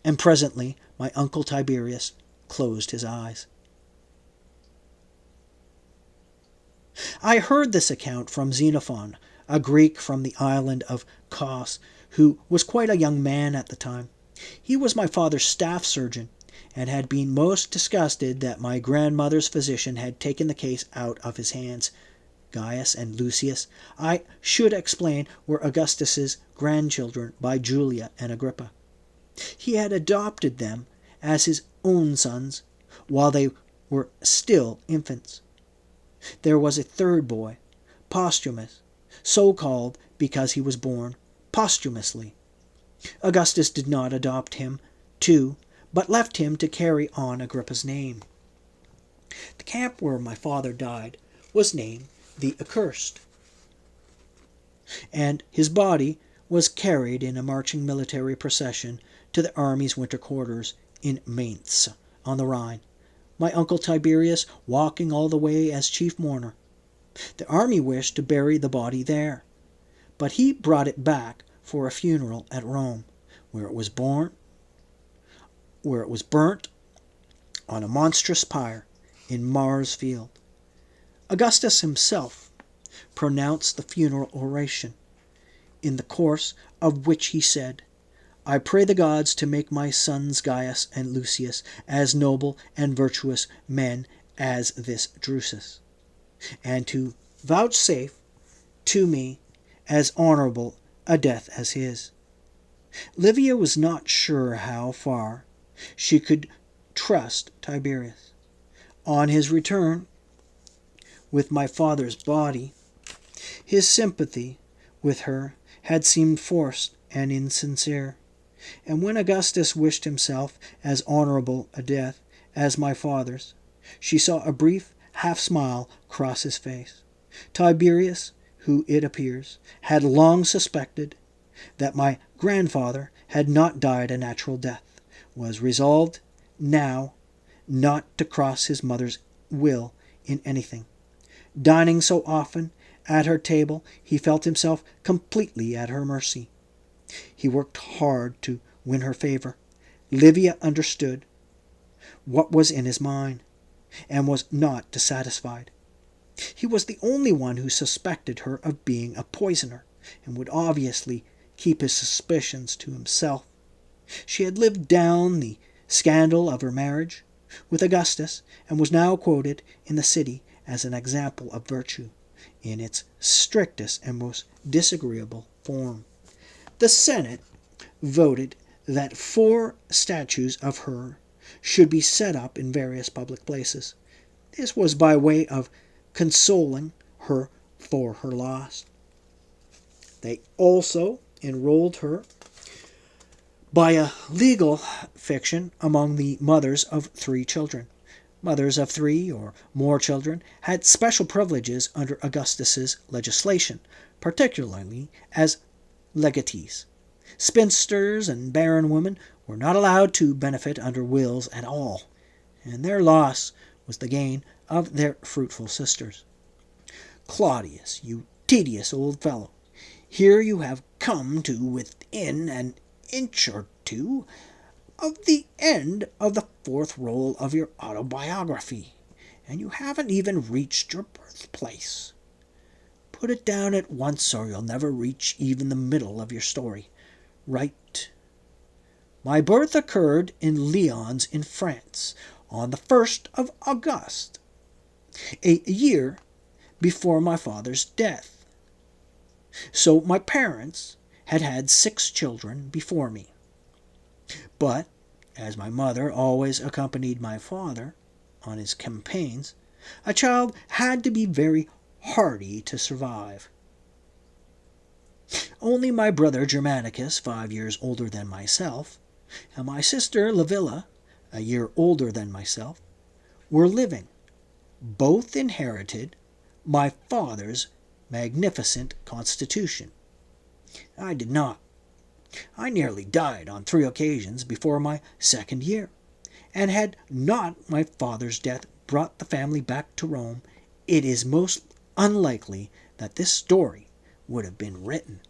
and presently my uncle Tiberius closed his eyes. I heard this account from Xenophon, a Greek from the island of Kos, who was quite a young man at the time. He was my father's staff surgeon, and had been most disgusted that my grandmother's physician had taken the case out of his hands. Gaius and Lucius, I should explain, were Augustus's grandchildren by Julia and Agrippa. He had adopted them as his own sons while they were still infants. There was a third boy, posthumous, so called because he was born posthumously. Augustus did not adopt him, too, but left him to carry on Agrippa's name. The camp where my father died was named the Accursed, and his body was carried in a marching military procession to the army's winter quarters in Mainz on the Rhine, my uncle Tiberius walking all the way as chief mourner. The army wished to bury the body there, but he brought it back for a funeral at Rome, where it was burnt on a monstrous pyre in Mars Field. Augustus himself pronounced the funeral oration, in the course of which he said, "I pray the gods to make my sons Gaius and Lucius as noble and virtuous men as this Drusus, and to vouchsafe to me as honorable a death as his." Livia was not sure how far she could trust Tiberius. On his return with my father's body, his sympathy with her had seemed forced and insincere, and when Augustus wished himself as honorable a death as my father's, she saw a brief half-smile cross his face. Tiberius, who, it appears, had long suspected that my grandfather had not died a natural death, was resolved now not to cross his mother's will in anything. Dining so often at her table, he felt himself completely at her mercy. He worked hard to win her favor. Livia understood what was in his mind, and was not dissatisfied. He was the only one who suspected her of being a poisoner, and would obviously keep his suspicions to himself. She had lived down the scandal of her marriage with Augustus, and was now quoted in the city as an example of virtue in its strictest and most disagreeable form. The Senate voted that 4 statues of her should be set up in various public places. This was by way of consoling her for her loss. They also enrolled her by a legal fiction among the mothers of 3 children. Mothers of 3 or more children had special privileges under Augustus's legislation, particularly as legatees. Spinsters and barren women were not allowed to benefit under wills at all, and their loss was the gain of their fruitful sisters. "Claudius, you tedious old fellow, here you have come to within an inch or 2 of the end of the 4th roll of your autobiography, and you haven't even reached your birthplace. Put it down at once, or you'll never reach even the middle of your story. Write, 'My birth occurred in Lyons in France on the 1st of August, a year before my father's death. So my parents had had 6 children before me. But, as my mother always accompanied my father on his campaigns, a child had to be very hardy to survive. Only my brother Germanicus, 5 years older than myself, and my sister Livilla, a year older than myself, were living. Both inherited my father's magnificent constitution. I did not. I nearly died on 3 occasions before my 2nd year, and had not my father's death brought the family back to Rome, it is most unlikely that this story would have been written.